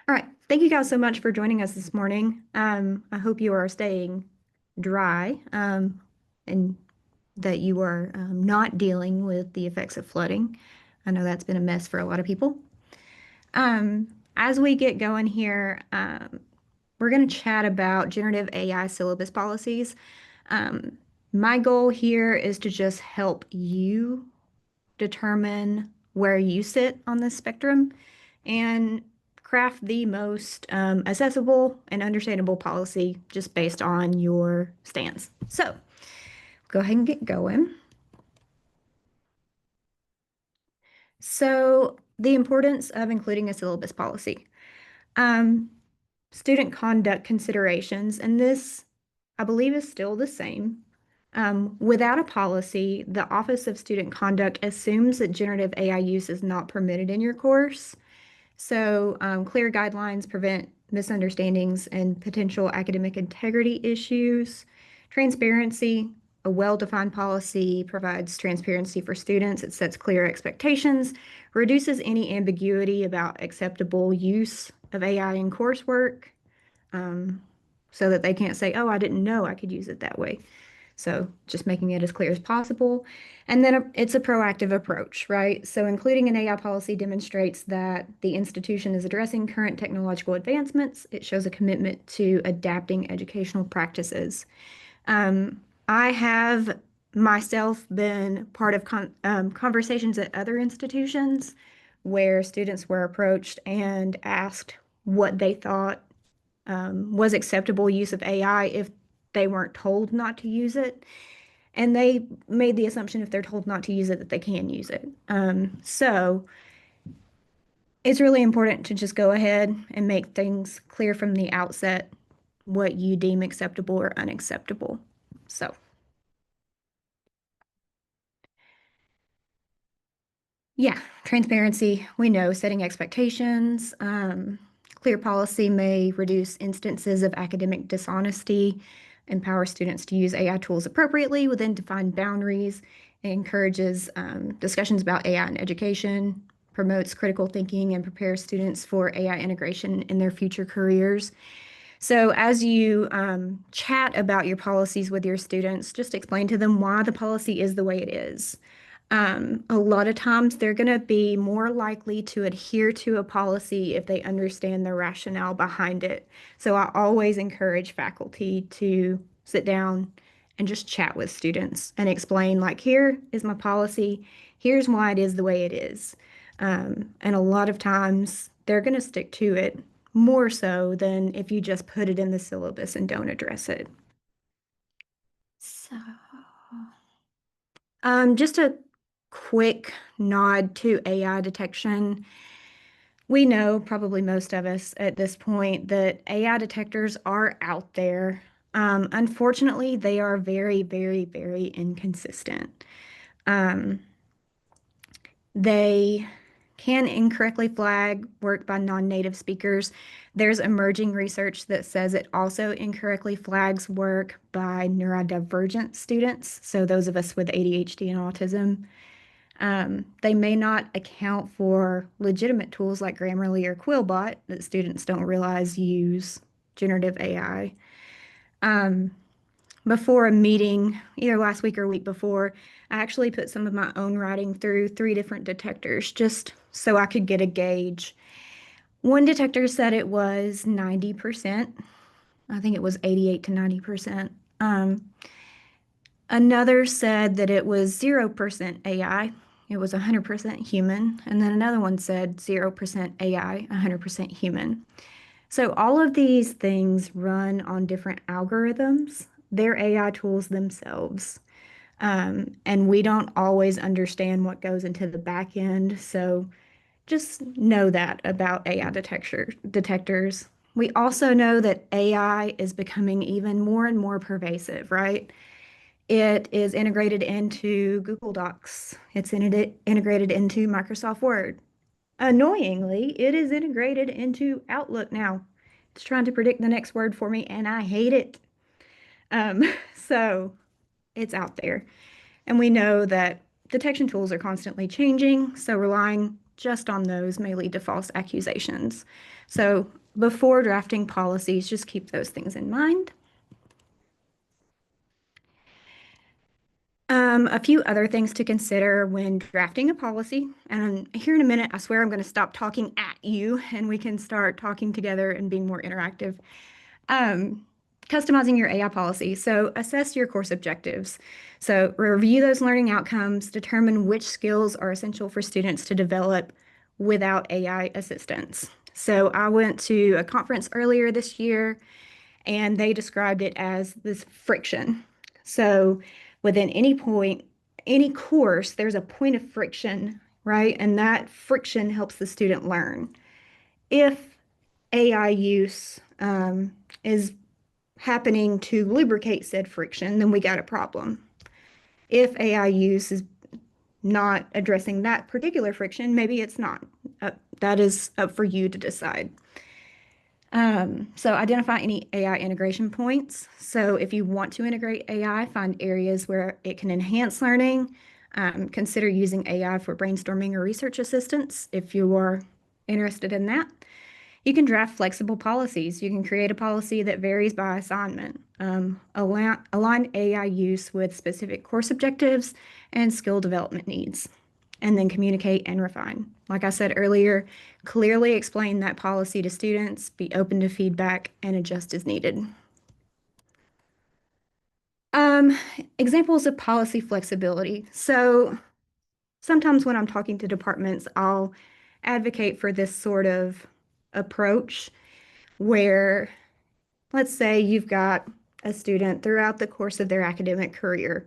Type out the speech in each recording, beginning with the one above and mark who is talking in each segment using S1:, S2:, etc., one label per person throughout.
S1: All right. Thank you guys so much for joining us this morning. I hope you are staying dry and that you are not dealing with the effects of flooding. I know that's been a mess for a lot of people. As we get going here, we're going to chat about generative AI syllabus policies. Um, my goal here is to just help you determine where you sit on this spectrum and craft the most accessible and understandable policy just based on your stance. So go ahead and get going. So the importance of including a syllabus policy. Um, Student conduct considerations, and this, I believe, is still the same. Without a policy, the Office of Student Conduct assumes that generative AI use is not permitted in your course. So, clear guidelines prevent misunderstandings and potential academic integrity issues. Transparency, a well-defined policy provides transparency for students. It sets clear expectations, reduces any ambiguity about acceptable use of AI in coursework, um, so that they can't say, oh, I didn't know I could use it that way. So just making it as clear as possible. And then it's a proactive approach, right? So including an AI policy demonstrates that the institution is addressing current technological advancements. It shows a commitment to adapting educational practices. I have myself been part of conversations at other institutions where students were approached and asked what they thought was acceptable use of AI if they weren't told not to use it. And they made the assumption if they're told not to use it, that they can use it. So it's really important to just go ahead and make things clear from the outset what you deem acceptable or unacceptable. So, yeah, transparency, we know setting expectations. Clear policy may reduce instances of academic dishonesty, empower students to use AI tools appropriately within defined boundaries. It encourages discussions about AI in education, promotes critical thinking, and prepares students for AI integration in their future careers. So, as you chat about your policies with your students, just explain to them why the policy is the way it is. A lot of times they're going to be more likely to adhere to a policy if they understand the rationale behind it. So I always encourage faculty to sit down and just chat with students and explain, like, here is my policy, here's why it is the way it is. And a lot of times they're going to stick to it more so than if you just put it in the syllabus and don't address it. So. Just a quick nod to AI detection. We know, probably most of us at this point, that AI detectors are out there. Unfortunately, they are very, very, very inconsistent. Um, they can incorrectly flag work by non-native speakers. There's emerging research that says it also incorrectly flags work by neurodivergent students, so those of us with ADHD and autism. They may not account for legitimate tools like Grammarly or Quillbot that students don't realize use generative AI. Um, Before a meeting, either last week or week before, I actually put some of my own writing through 3 different detectors just so I could get a gauge. One detector said it was 90%. I think it was 88 to 90%. Another said that it was 0% AI. It was 100% human. And then another one said 0% AI, 100% human. So all of these things run on different algorithms. They're AI tools themselves. And we don't always understand what goes into the back end. So just know that about AI detectors. We also know that AI is becoming even more and more pervasive, right? It is integrated into Google Docs. It's integrated into Microsoft Word. Annoyingly, it is integrated into Outlook now. It's trying to predict the next word for me, and I hate it. Um, so it's out there. And we know that detection tools are constantly changing, so relying just on those may lead to false accusations. So before drafting policies, just keep those things in mind. A few other things to consider when drafting a policy. And here in a minute, I swear I'm going to stop talking at you and we can start talking together and being more interactive. Customizing your AI policy. So assess your course objectives. So review those learning outcomes, determine which skills are essential for students to develop without AI assistance. So I went to a conference earlier this year and they described it as this friction. So within any point, any course, there's a point of friction, right? And that friction helps the student learn. If AI use is happening to lubricate said friction, then we got a problem. If AI use is not addressing that particular friction, maybe it's not. That is up for you to decide. So identify any AI integration points. So if you want to integrate AI, find areas where it can enhance learning. Consider using AI for brainstorming or research assistance if you are interested in that. You can draft flexible policies. You can create a policy that varies by assignment. Align AI use with specific course objectives and skill development needs. And then communicate and refine. Like I said earlier, clearly explain that policy to students, be open to feedback, and adjust as needed. Examples of policy flexibility. So sometimes when I'm talking to departments, I'll advocate for this sort of approach where, let's say you've got a student throughout the course of their academic career.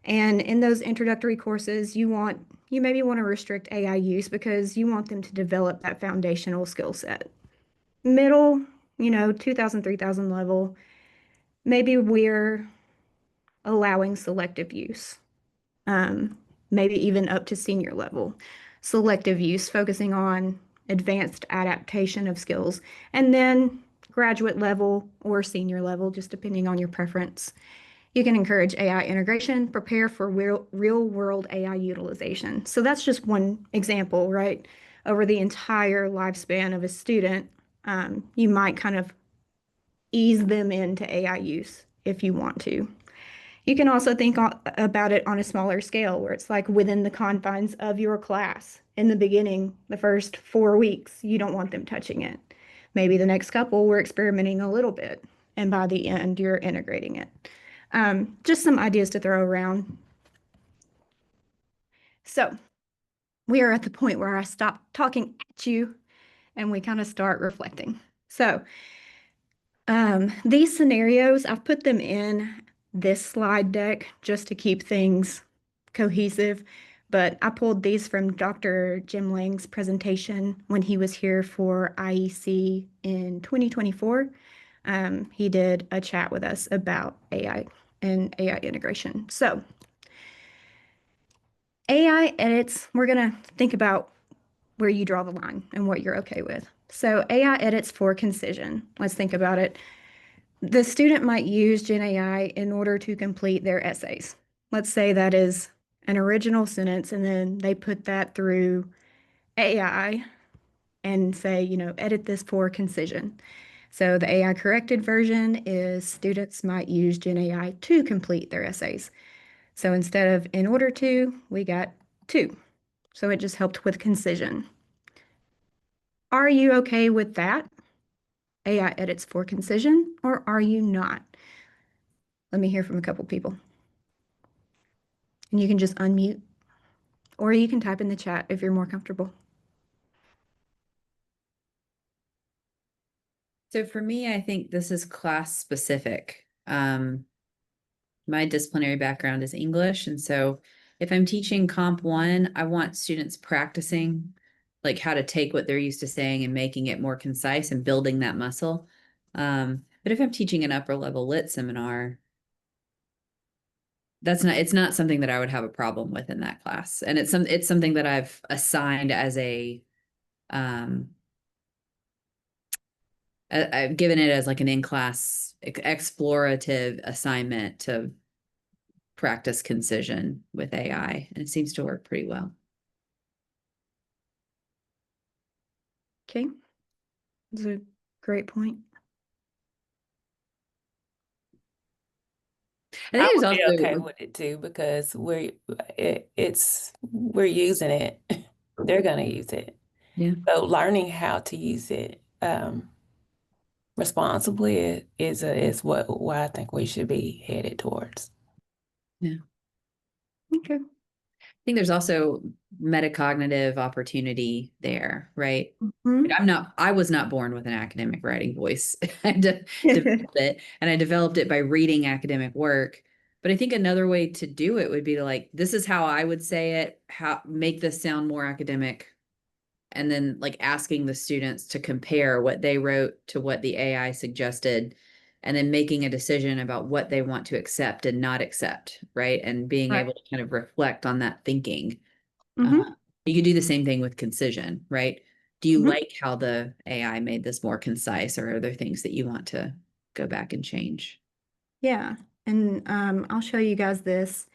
S1: And in those introductory courses, you maybe want to restrict AI use because you want them to develop that foundational skill set. Middle, 2000, 3000 level, maybe we're allowing selective use, maybe even up to senior level. Selective use, focusing on advanced adaptation of skills, and then graduate level or senior level, just depending on your preference. You can encourage AI integration, prepare for real world AI utilization. So that's just one example, right? Over the entire lifespan of a student, you might kind of ease them into AI use if you want to. You can also think about it on a smaller scale where it's like within the confines of your class. In the beginning, the first 4 weeks, you don't want them touching it. Maybe the next couple, we're experimenting a little bit, and by the end, you're integrating it. Just some ideas to throw around. So we are at the point where I stop talking at you and we kind of start reflecting. So these scenarios, I've put them in this slide deck just to keep things cohesive, but I pulled these from Dr. Jim Lang's presentation when he was here for IEC in 2024. He did a chat with us about AI and AI integration. So AI edits, we're going to think about where you draw the line and what you're okay with. So AI edits for concision. Let's think about it. The student might use Gen AI in order to complete their essays. Let's say that is an original sentence, and then they put that through AI and say, edit this for concision. So the AI corrected version is students might use Gen AI to complete their essays. So instead of in order to, we got to. So it just helped with concision. Are you okay with that? AI edits for concision, or are you not? Let me hear from a couple people. And you can just unmute, or you can type in the chat if you're more comfortable.
S2: So for me, I think this is class specific. My disciplinary background is English. And so if I'm teaching Comp 1, I want students practicing like how to take what they're used to saying and making it more concise and building that muscle. But if I'm teaching an upper level lit seminar, it's not something that I would have a problem with in that class. And it's something that I've assigned as I've given it as like an in-class explorative assignment to practice concision with AI, and it seems to work pretty well.
S1: Okay, that's a great point.
S2: I
S3: I
S2: think
S3: would
S2: there's
S3: be okay
S2: also,
S3: with it too because we're using it. They're gonna use it.
S2: yeah.
S3: So learning how to use it responsibly is what I think we should be headed towards.
S2: Yeah.
S1: Okay.
S2: I think there's also metacognitive opportunity there, right?
S1: Mhm.
S2: I was not born with an academic writing voice. I developed it, and I developed it by reading academic work. But I think another way to do it would be to like, this is how I would say it, how make this sound more academic. And then like asking the students to compare what they wrote to what the AI suggested, and then making a decision about what they want to accept and not accept, right? And being
S1: Right.
S2: able to kind of reflect on that thinking.
S1: Hmm.
S2: You could do the same thing with concision, right? Do you
S1: Hmm.
S2: like how the AI made this more concise, or are there things that you want to go back and change?
S1: Yeah. And I'll show you guys this.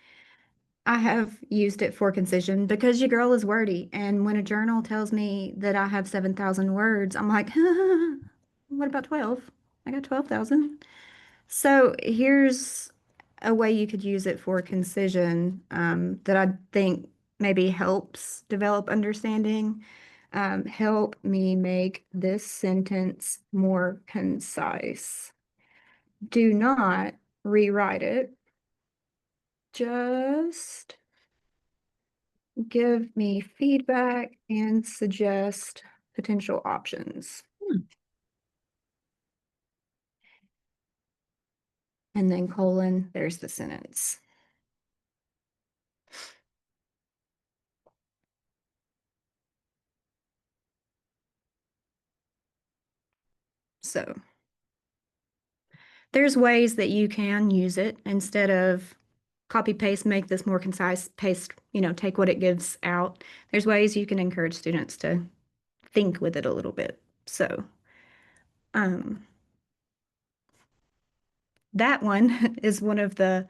S1: I have used it for concision because your girl is wordy. And when a journal tells me that I have 7,000 words, I'm like, what about 12? I got 12,000. So here's a way you could use it for concision that I think maybe helps develop understanding. Help me make this sentence more concise. Do not rewrite it. Just give me feedback and suggest potential options.
S2: Hmm.
S1: And then colon, there's the sentence. So there's ways that you can use it instead of copy paste, make this more concise, paste, take what it gives out. There's ways you can encourage students to think with it a little bit. So um, that one is one of the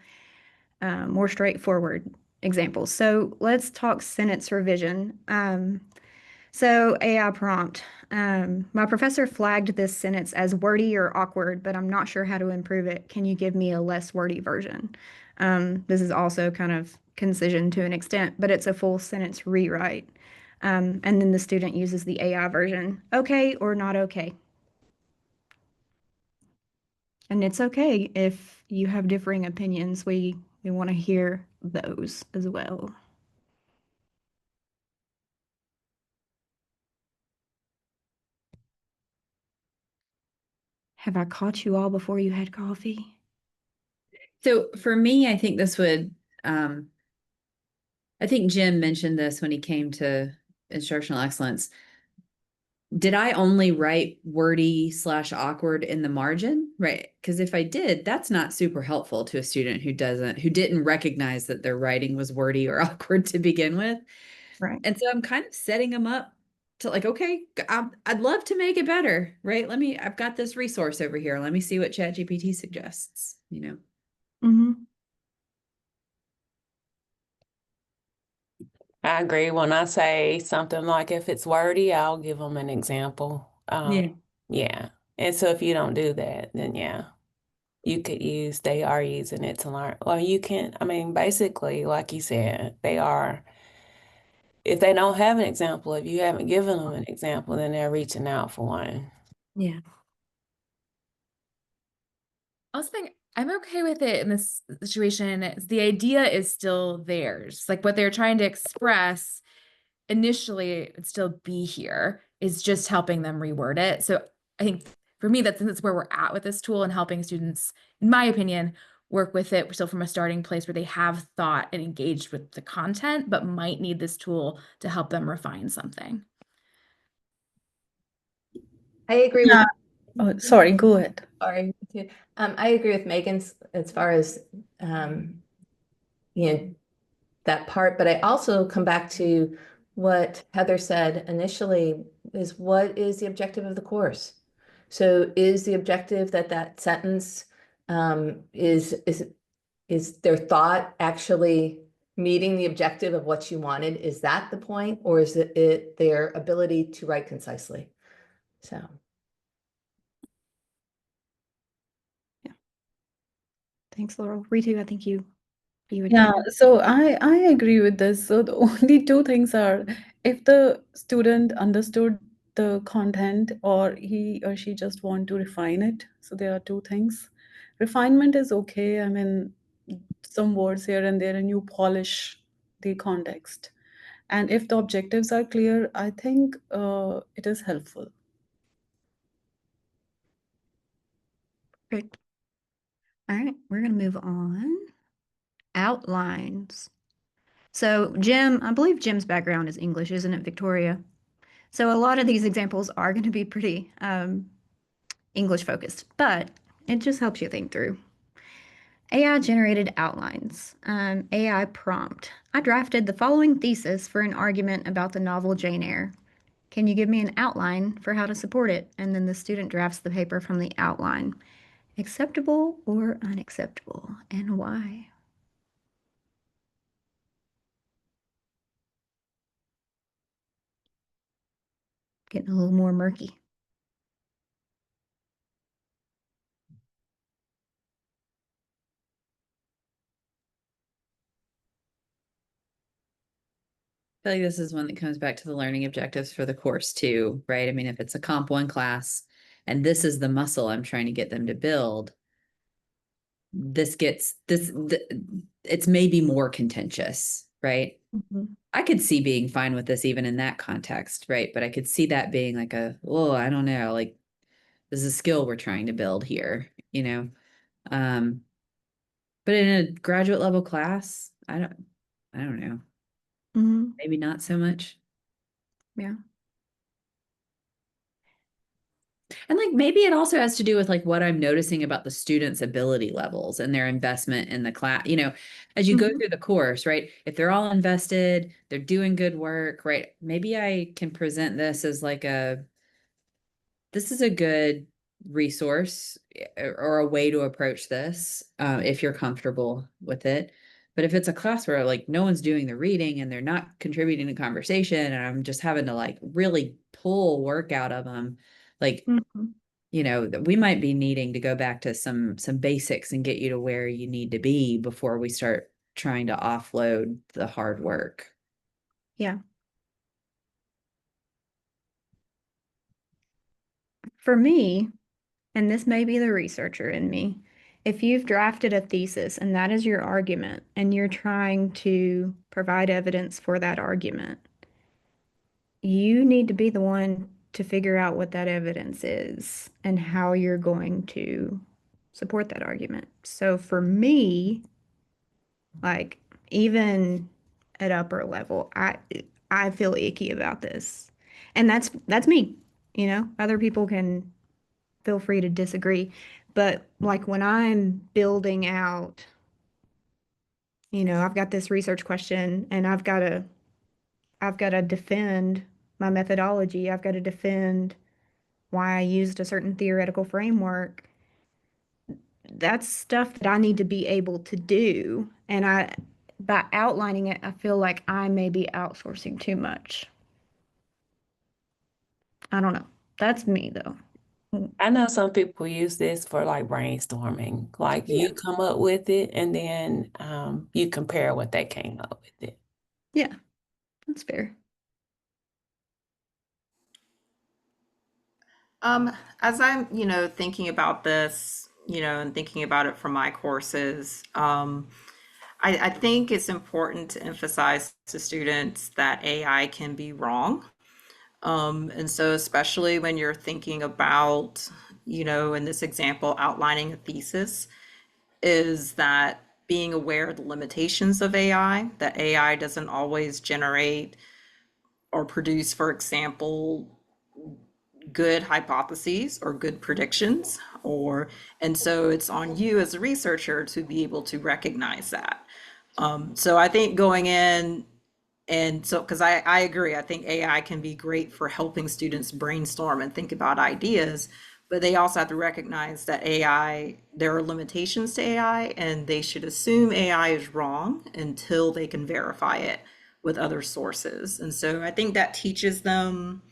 S1: more straightforward examples. So let's talk sentence revision. So AI prompt. My professor flagged this sentence as wordy or awkward, but I'm not sure how to improve it. Can you give me a less wordy version? This is also kind of concision to an extent, but it's a full sentence rewrite. And then the student uses the AI version. Okay or not okay. And it's okay if you have differing opinions. We want to hear those as well. Have I caught you all before you had coffee?
S2: So for me, I think this would, I think Jim mentioned this when he came to instructional excellence. Did I only write wordy / awkward in the margin? Right. Because if I did, that's not super helpful to a student who didn't recognize that their writing was wordy or awkward to begin with.
S1: Right.
S2: And so I'm kind of setting them up to like, okay, I'd love to make it better, right? I've got this resource over here. Let me see what ChatGPT suggests,
S1: Mm-hmm.
S3: I agree. When I say something like if it's wordy, I'll give them an example.
S2: Yeah.
S3: Yeah. And so if you don't do that, then yeah, they are using it to learn. Well, you can, I mean, basically, like you said, if they don't have an example, if you haven't given them an example, then they're reaching out for one.
S2: Yeah.
S4: I also think I'm okay with it in this situation. The idea is still theirs. Like what they're trying to express initially would still be here, is just helping them reword it. So I think for me, that's where we're at with this tool, and helping students, in my opinion, work with it still from a starting place where they have thought and engaged with the content, but might need this tool to help them refine something.
S5: I agree
S6: Yeah.
S5: with,
S6: Oh, sorry, go ahead.
S5: sorry, too. I agree with Megan's as far as, um, you know, that part, but I also come back to what Heather said initially, is what is the objective of the course? So is the objective that that sentence, is their thought actually meeting the objective of what you wanted? Is that the point? Or is it their ability to write concisely? So,
S1: Thanks, Laurel. Ritu, I think you had
S6: Yeah,
S1: comments.
S6: so I agree with this. So the only two things are if the student understood the content or he or she just want to refine it. So there are two things. Refinement is okay. I mean, some words here and there, and you polish the context. And if the objectives are clear, I think it is helpful.
S1: Perfect. All right, we're going to move on. Outlines. So Jim, I believe Jim's background is English, isn't it, Victoria? So a lot of these examples are going to be pretty English focused, but it just helps you think through. AI generated outlines. AI prompt. I drafted the following thesis for an argument about the novel Jane Eyre. Can you give me an outline for how to support it? And then the student drafts the paper from the outline. Acceptable or unacceptable, and why? Getting a little more murky.
S2: I feel like this is one that comes back to the learning objectives for the course too, right? I mean, if it's a Comp 1 class and this is the muscle I'm trying to get them to build, it's maybe more contentious, right? I could see being fine with this even in that context, right? But I could see that being like I don't know, like this is a skill we're trying to build here, you know? But in a graduate level class, I don't know.
S1: Mm-hmm.
S2: Maybe not so much.
S1: Yeah.
S2: And like maybe it also has to do with like what I'm noticing about the students' ability levels and their investment in the class. You know, as you go
S1: Mhm.
S2: through the course, right? If they're all invested, they're doing good work, right? Maybe I can present this as like this is a good resource or a way to approach this if you're comfortable with it. But if it's a class where like no one's doing the reading and they're not contributing to conversation and I'm just having to like really pull work out of them, like
S1: Mhm.
S2: you know, we might be needing to go back to some basics and get you to where you need to be before we start trying to offload the hard work.
S1: Yeah. For me, and this may be the researcher in me, if you've drafted a thesis and that is your argument and you're trying to provide evidence for that argument, you need to be the one to figure out what that evidence is and how you're going to support that argument. So for me, like even at upper level, I feel icky about this. And that's me, you know. Other people can feel free to disagree. But like when I'm building out, you know, I've got this research question and I've got to defend my methodology. I've got to defend why I used a certain theoretical framework. That's stuff that I need to be able to do. And by outlining it, I feel like I may be outsourcing too much. I don't know. That's me though.
S3: I know some people use this for like brainstorming. Like you come up with it and then you compare what they came up with it.
S1: Yeah, that's fair.
S7: As I'm, thinking about this, and thinking about it for my courses, I think it's important to emphasize to students that AI can be wrong. And so especially when you're thinking about, in this example, outlining a thesis, is that being aware of the limitations of AI, that AI doesn't always generate or produce, for example, good hypotheses or good predictions, and so it's on you as a researcher to be able to recognize that. So I think going in, and so because I agree, I think AI can be great for helping students brainstorm and think about ideas, but they also have to recognize that there are limitations to AI, and they should assume AI is wrong until they can verify it with other sources. And so I think that teaches them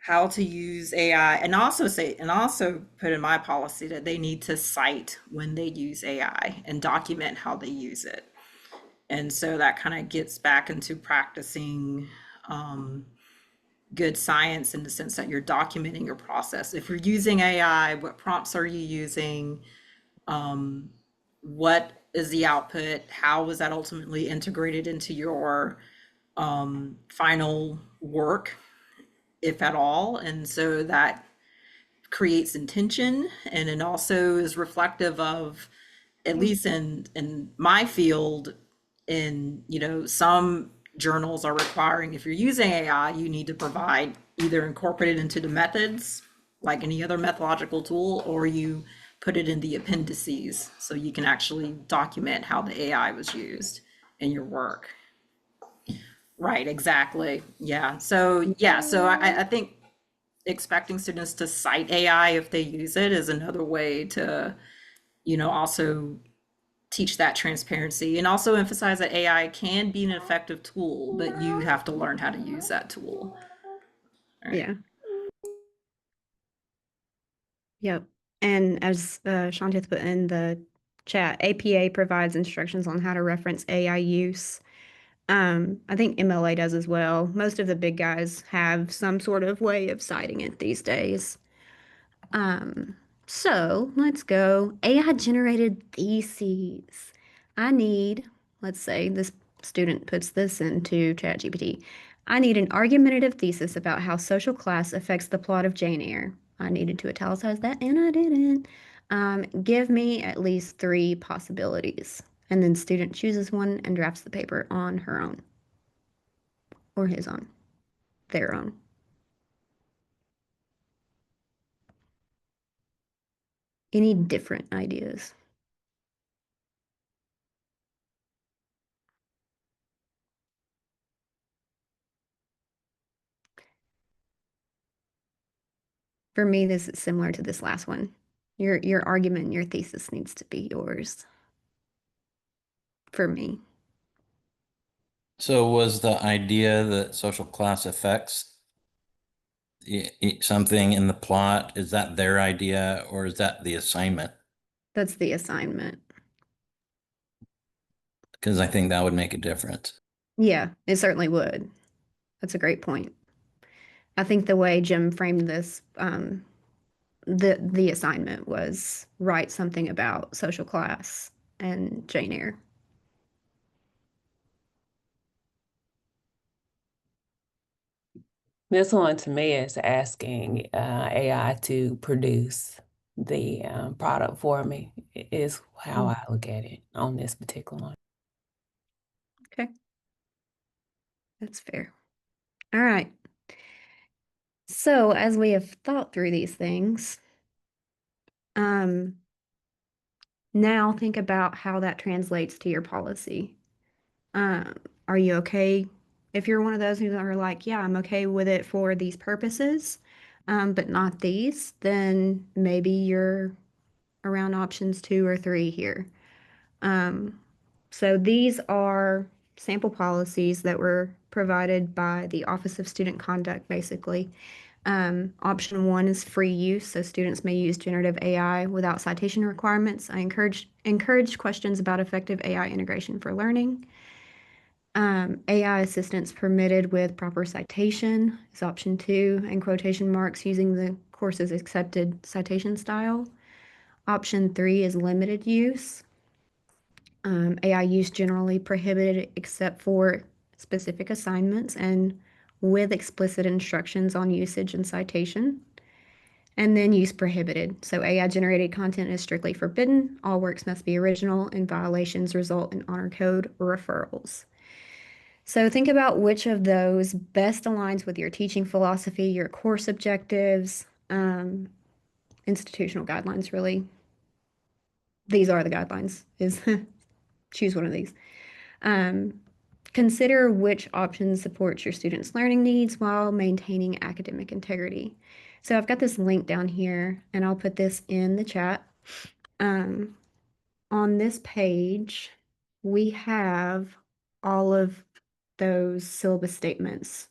S7: how to use AI, and also put in my policy that they need to cite when they use AI and document how they use it. And so that kind of gets back into practicing good science in the sense that you're documenting your process. If you're using AI, what prompts are you using? What is the output? How was that ultimately integrated into your final work, if at all? And so that creates intention, and it also is reflective of, at least in my field, in some journals are requiring, if you're using AI, you need to provide, either incorporate it into the methods like any other methodological tool, or you put it in the appendices so you can actually document how the AI was used in your work. Right, exactly. Yeah. So I think expecting students to cite AI if they use it is another way to, also teach that transparency, and also emphasize that AI can be an effective tool, but you have to learn how to use that tool. All right.
S1: Yeah. Yep. And as Shantith put in the chat, APA provides instructions on how to reference AI use. I think MLA does as well. Most of the big guys have some sort of way of citing it these days. So let's go. AI generated theses. I need, let's say this student puts this into ChatGPT. I need an argumentative thesis about how social class affects the plot of Jane Eyre. I needed to italicize that and I didn't. Give me at least 3 possibilities. And then student chooses one and drafts the paper on her own. Or his own. Their own. Any different ideas? For me, this is similar to this last one. Your argument and your thesis needs to be yours. For me.
S8: So was the idea that social class affects something in the plot, is that their idea or is that the assignment?
S1: That's the assignment.
S8: Because I think that would make a difference.
S1: Yeah, it certainly would. That's a great point. I think the way Jim framed this, the assignment was write something about social class and Jane Eyre.
S3: This one to me is asking AI to produce the product for me is how I look at it on this particular one.
S1: Okay. That's fair. All right. So as we have thought through these things, now think about how that translates to your policy. Are you okay if you're one of those who are like, yeah, I'm okay with it for these purposes, but not these, then maybe you're around options 2 or 3 here. So these are sample policies that were provided by the Office of Student Conduct, basically. Option 1 is free use, so students may use generative AI without citation requirements. I encourage questions about effective AI integration for learning. AI assistance permitted with proper citation is option 2, and quotation marks using the course's accepted citation style. Option 3 is limited use. AI use generally prohibited except for specific assignments and with explicit instructions on usage and citation. And then use prohibited. So AI generated content is strictly forbidden. All works must be original, and violations result in honor code referrals. So think about which of those best aligns with your teaching philosophy, your course objectives, institutional guidelines, really. These are the guidelines, is choose one of these. Consider which option supports your students' learning needs while maintaining academic integrity. So I've got this link down here, and I'll put this in the chat. On this page, we have all of those syllabus statements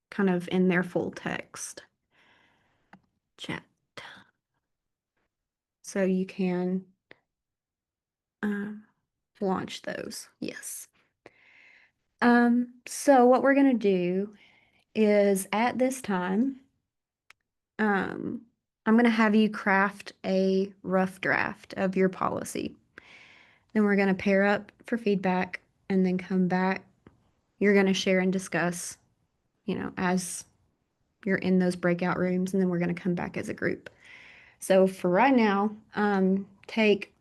S1: kind of in their full text chat. So you can launch those. Yes. So what we're going to do is at this time, I'm going to have you craft a rough draft of your policy. Then we're going to pair up for feedback and then come back. You're going to share and discuss, as you're in those breakout rooms, and then we're going to come back as a group. So for right now, take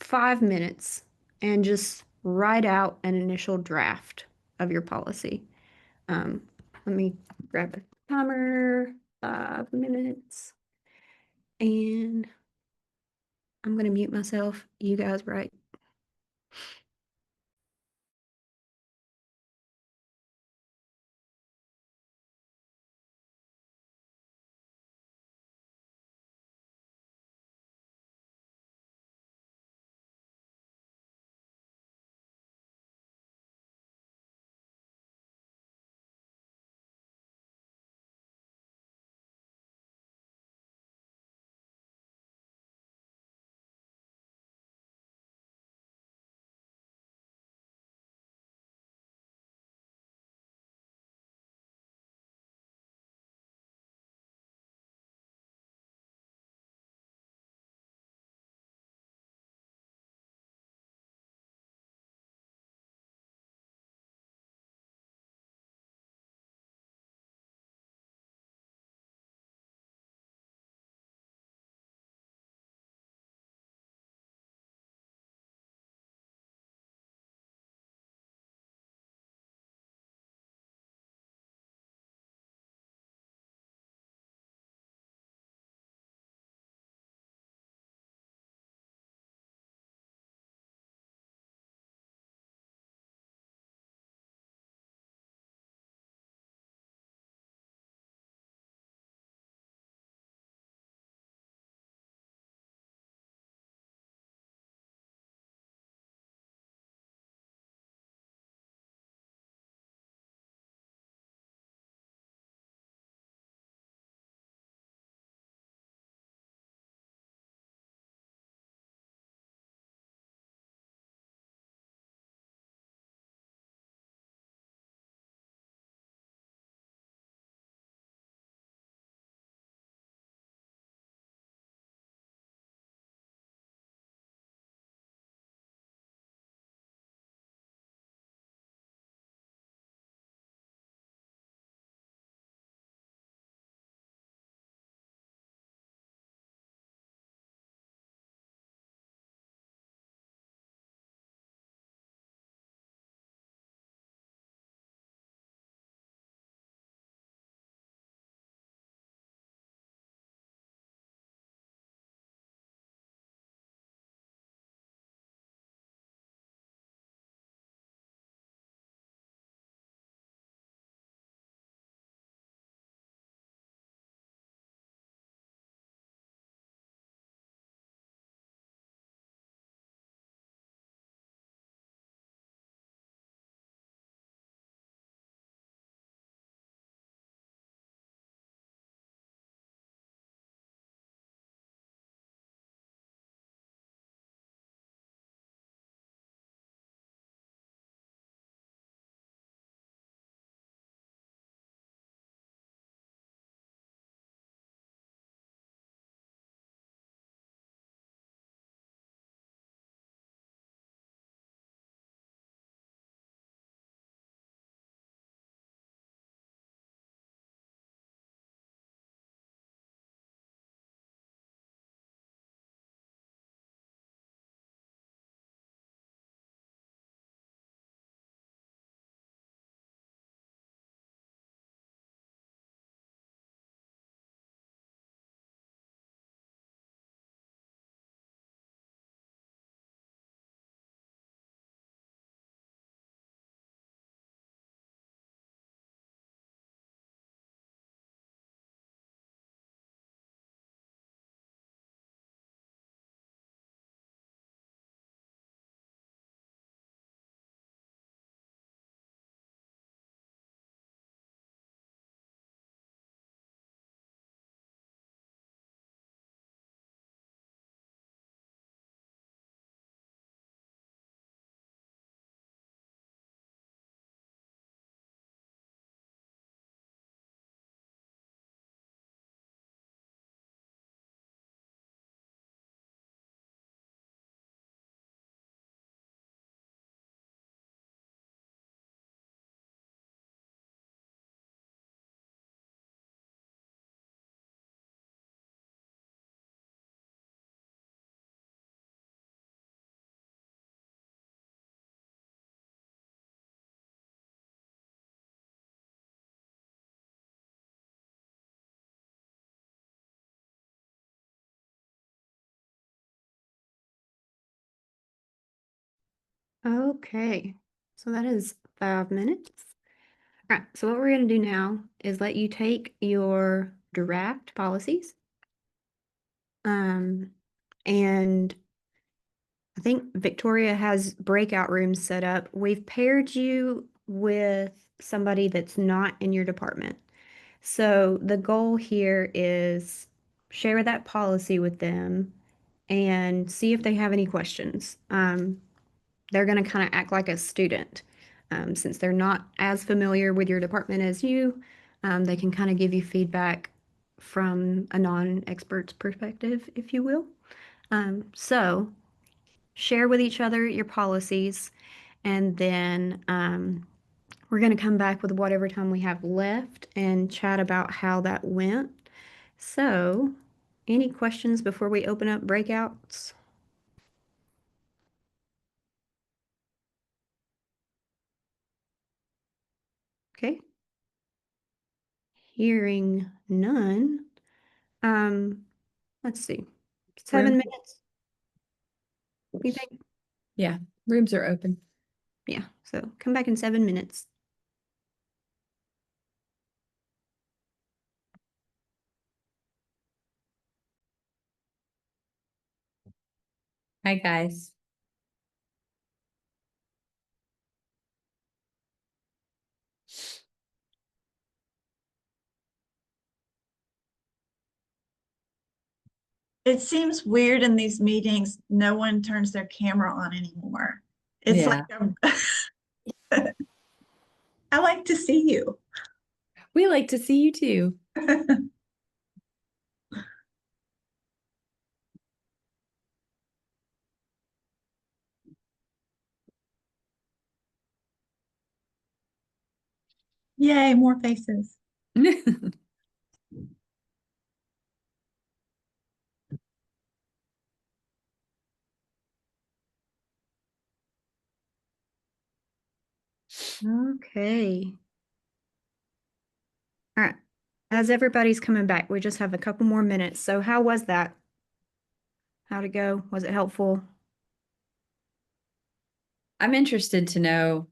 S1: 5 minutes and just write out an initial draft of your policy. Let me grab a timer, 5 minutes, and I'm going to mute myself. You guys write. Okay, so that is 5 minutes. All right, so what we're going to do now is let you take your draft policies. And I think Victoria has breakout rooms set up. We've paired you with somebody that's not in your department. So the goal here is share that policy with them and see if they have any questions. They're going to kind of act like a student. Since they're not as familiar with your department as you, they can kind of give you feedback from a non-expert's perspective, if you will. So share with each other your policies, and then we're going to come back with whatever time we have left and chat about how that went. So, any questions before we open up breakouts? Okay. Hearing none. Let's see. 7 minutes. You think?
S2: Yeah, rooms are open.
S1: Yeah. So come back in 7 minutes.
S2: Hi, guys.
S9: It seems weird in these meetings, no one turns their camera on anymore. It's
S2: Yeah.
S9: like I like to see you.
S2: We like to see you too.
S9: Yay, more faces.
S1: Okay. All right. As everybody's coming back, we just have a couple more minutes. So how was that? How'd it go? Was it helpful?
S2: I'm interested to know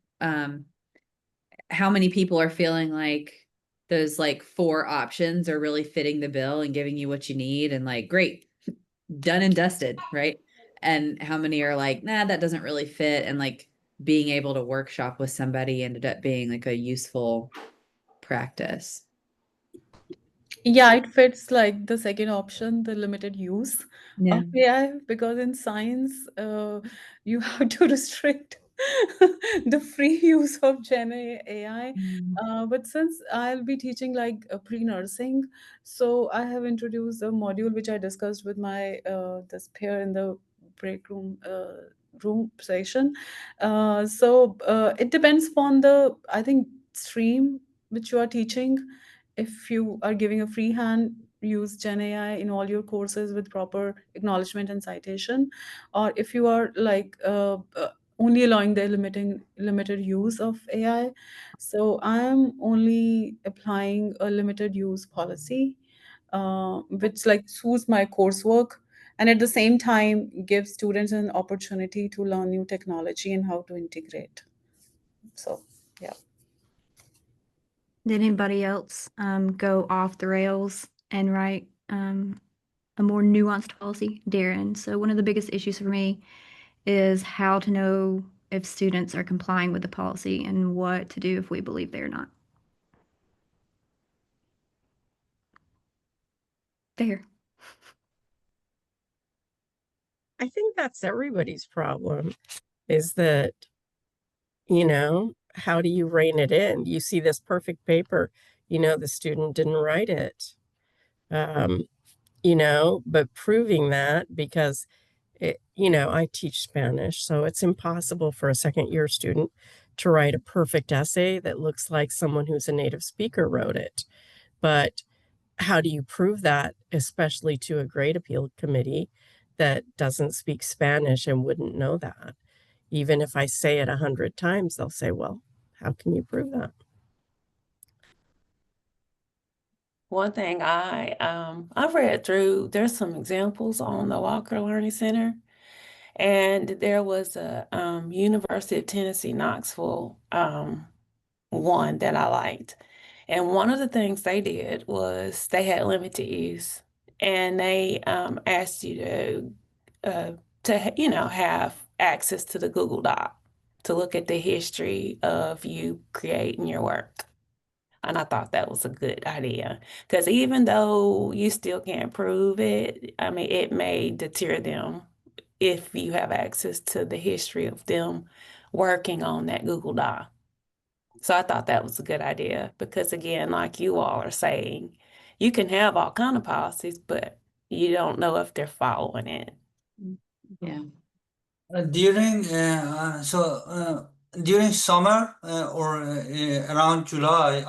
S2: how many people are feeling like those like 4 options are really fitting the bill and giving you what you need and like, great, done and dusted, right? And how many are like, nah, that doesn't really fit. And like being able to workshop with somebody ended up being like a useful practice.
S6: Yeah, it fits like the second option, the limited use
S2: Yeah.
S6: of AI, because in science, you have to restrict the free use of Gen AI. But since I'll be teaching like pre-nursing, so I have introduced a module which I discussed with my this pair in the break room session. It depends upon the, I think, stream which you are teaching. If you are giving a free hand, use Gen AI in all your courses with proper acknowledgement and citation, or if you are like only allowing the limited use of AI, so I'm only applying a limited use policy, which like suits my coursework, and at the same time gives students an opportunity to learn new technology and how to integrate. So yeah.
S1: Did anybody else go off the rails and write a more nuanced policy? Darren. So one of the biggest issues for me is how to know if students are complying with the policy and what to do if we believe they're not. There.
S10: I think that's everybody's problem, is that, you know, how do you rein it in? You see this perfect paper, you know, the student didn't write it. You know, but proving that, because you know, I teach Spanish, so it's impossible for a second year student to write a perfect essay that looks like someone who's a native speaker wrote it. But how do you prove that, especially to a grade appeal committee that doesn't speak Spanish and wouldn't know that? Even if I say it 100 times, they'll say, well, how can you prove that?
S3: One thing I've read through, there's some examples on the Walker Learning Center, And there was a University of Tennessee, Knoxville one that I liked. And one of the things they did was they had limited use, and they asked you have access to the Google Doc to look at the history of you creating your work. And I thought that was a good idea because even though you still can't prove it, I mean, it may deter them if you have access to the history of them working on that Google Doc. So I thought that was a good idea because, again, like you all are saying, you can have all kind of policies, but you don't know if they're following it.
S2: Yeah.
S11: During summer or around July,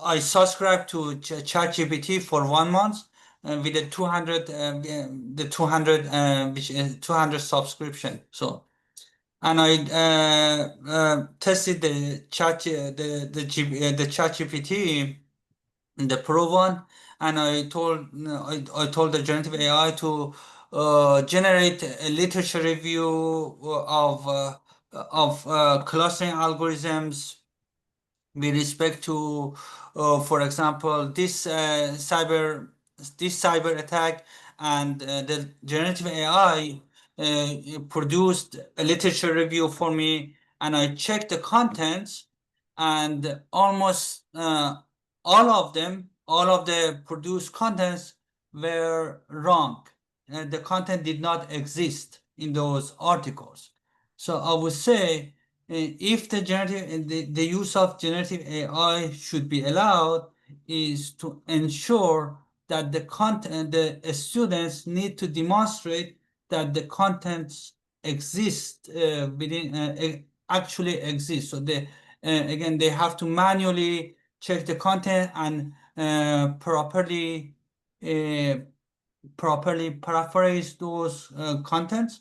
S11: I subscribed to ChatGPT for 1 month with the 200 subscription. So, and I tested the ChatGPT, the Pro one, and I told the generative AI to generate a literature review of clustering algorithms with respect to, for example, this cyber attack, and the generative AI produced a literature review for me, and I checked the contents, and almost all of the produced contents were wrong. The content did not exist in those articles. So I would say, if the use of generative AI should be allowed, is to ensure that the students need to demonstrate that the contents exist actually exist. So again, they have to manually check the content and properly paraphrase those contents,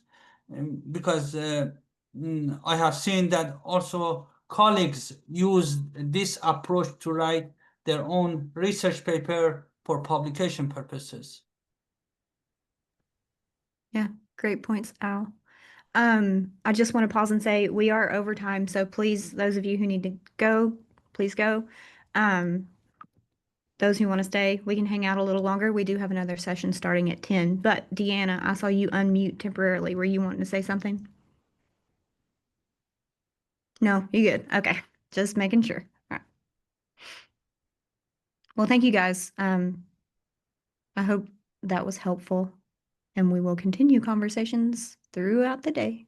S11: because I have seen that also colleagues use this approach to write their own research paper for publication purposes.
S1: Yeah, great points, Al. I just want to pause and say we are over time, so please, those of you who need to go, please go. Those who want to stay, we can hang out a little longer. We do have another session starting at 10. But Deanna, I saw you unmute temporarily. Were you wanting to say something? No, you good. Okay, just making sure. All right. Well, thank you guys. I hope that was helpful, and we will continue conversations throughout the day.